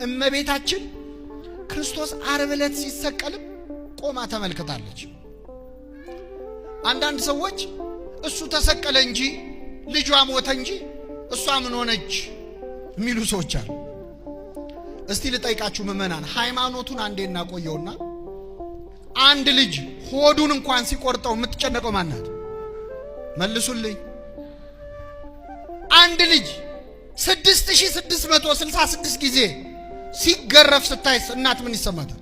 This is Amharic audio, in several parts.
እመቤታችን ክርስቶስ ዓርብ ዕለት ሲሰቀልም ቆማ ተመልክታለች። አንዳንድ ሰዎች እሱ ተሰቀለ እንጂ ልጇ ሞተ እንጂ እሷ ምን ሆነች የሚሉ ሰዎች አሉ። እስቲ ልጠይቃችሁ ምእመናን፣ ሃይማኖቱን አንዴ እናቆየውና አንድ ልጅ ሆዱን እንኳን ሲቆርጠው የምትጨነቀው ማናት? መልሱልኝ። አንድ ልጅ 6666 ጊዜ ሲገረፍ ስታይስ እናት ምን ይሰማታል?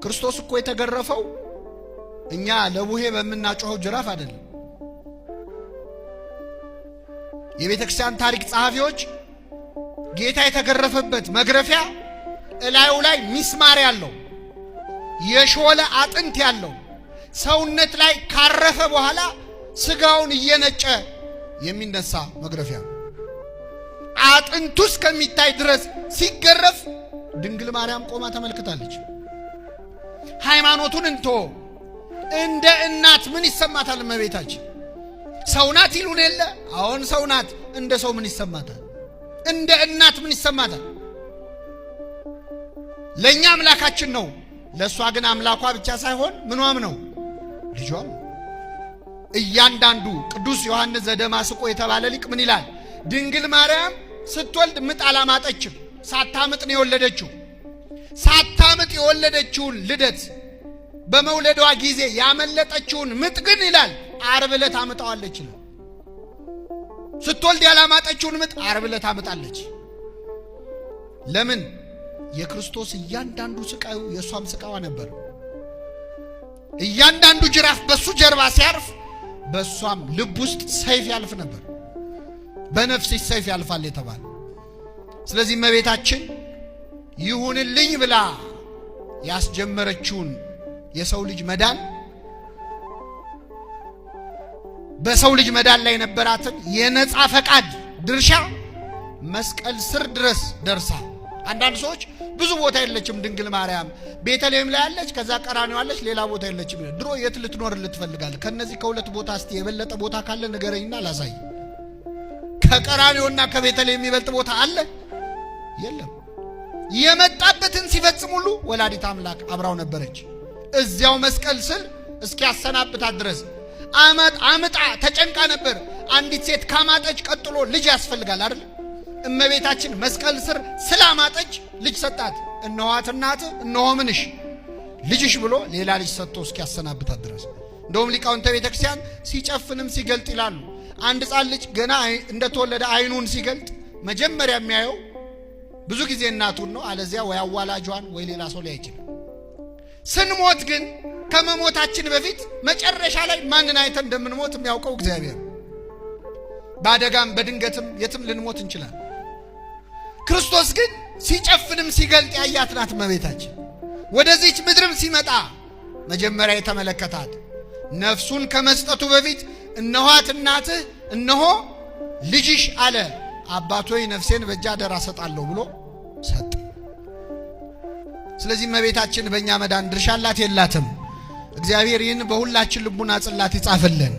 ክርስቶስ እኮ የተገረፈው እኛ ለቡሄ በመናጮኸው ጅራፍ አይደለም። የቤተ ክርስቲያን ታሪክ ጸሐፊዎች ጌታ የተገረፈበት መግረፊያ እላዩ ላይ ሚስማር ያለው የሾለ አጥንት ያለው ሰውነት ላይ ካረፈ በኋላ ስጋውን እየነጨ የሚነሳ መግረፊያ አጥንቱ እስከሚታይ ድረስ ሲገረፍ ድንግል ማርያም ቆማ ተመልክታለች። ሃይማኖቱን እንቶ እንደ እናት ምን ይሰማታል እመቤታችን? ሰው ናት ይሉን የለ? አሁን ሰው ናት። እንደ ሰው ምን ይሰማታል? እንደ እናት ምን ይሰማታል? ለኛ አምላካችን ነው። ለሷ ግን አምላኳ ብቻ ሳይሆን ምኗም ነው፣ ልጇም። እያንዳንዱ ቅዱስ ዮሐንስ ዘደማስቆ የተባለ ሊቅ ምን ይላል? ድንግል ማርያም ስትወልድ ምጥ አላማጠችም፣ ሳታምጥ ነው የወለደችው። ሳታምጥ የወለደችውን ልደት በመውለዷ ጊዜ ያመለጠችውን ምጥ ግን ይላል ዓርብ ዕለት አምጣዋለች ይላል። ስትወልድ ያላማጠችውን ምጥ ዓርብ ዕለት አምጣለች። ለምን? የክርስቶስ እያንዳንዱ ስቃዩ የሷም ስቃዋ ነበር። እያንዳንዱ ጅራፍ በሱ ጀርባ ሲያርፍ በሷም ልብ ውስጥ ሰይፍ ያልፍ ነበር። በነፍስሽ ሰይፍ ያልፋል የተባለ። ስለዚህ እመቤታችን ይሁንልኝ ብላ ያስጀመረችውን የሰው ልጅ መዳን በሰው ልጅ መዳን ላይ የነበራትን የነጻ ፈቃድ ድርሻ መስቀል ስር ድረስ ደርሳ። አንዳንድ ሰዎች ብዙ ቦታ የለችም ድንግል ማርያም ቤተልሔም ላይ ያለች፣ ከዛ ቀራንዮ አለች፣ ሌላ ቦታ የለችም። ድሮ የት ልትኖር ልትፈልጋለህ? ከነዚህ ከሁለት ቦታ እስቲ የበለጠ ቦታ ካለ ንገረኝና ላሳይ። ከቀራንዮና ከቤተልሔም የሚበልጥ ቦታ አለ? የለም። የመጣበትን ሲፈጽም ሁሉ ወላዲት አምላክ አብራው ነበረች። እዚያው መስቀል ስር እስኪያሰናብታት ድረስ አምጣ ተጨንቃ ነበር። አንዲት ሴት ካማጠች ቀጥሎ ልጅ ያስፈልጋል አይደል? እመቤታችን መስቀል ስር ስላማጠች ልጅ ሰጣት። እነኋት እናትህ እነሆ ምንሽ ልጅሽ ብሎ ሌላ ልጅ ሰጥቶ እስኪያሰናብታት ድረስ። እንደውም ሊቃውንተ ቤተ ክርስቲያን ሲጨፍንም ሲገልጥ ይላሉ። አንድ ሕፃን ልጅ ገና እንደተወለደ አይኑን ሲገልጥ መጀመሪያ የሚያየው ብዙ ጊዜ እናቱን ነው። አለዚያ ወይ አዋላጇን ወይ ሌላ ሰው ላይ አይችልም። ስንሞት ግን ከመሞታችን በፊት መጨረሻ ላይ ማንን አይተን እንደምንሞት የሚያውቀው እግዚአብሔር። በአደጋም በድንገትም የትም ልንሞት እንችላለን። ክርስቶስ ግን ሲጨፍንም ሲገልጥ ያያት ናት እመቤታችን። ወደዚች ምድርም ሲመጣ መጀመሪያ የተመለከታት ነፍሱን ከመስጠቱ በፊት እነኋት እናትህ እነሆ ልጅሽ አለ። አባቶይ ነፍሴን በእጅ አደራ ሰጣለሁ ብሎ ሰጠ። ስለዚህ እመቤታችን በእኛ መዳን ድርሻ አላት የላትም? እግዚአብሔር ይህን በሁላችን ልቡና ጽላት ይጻፍልን።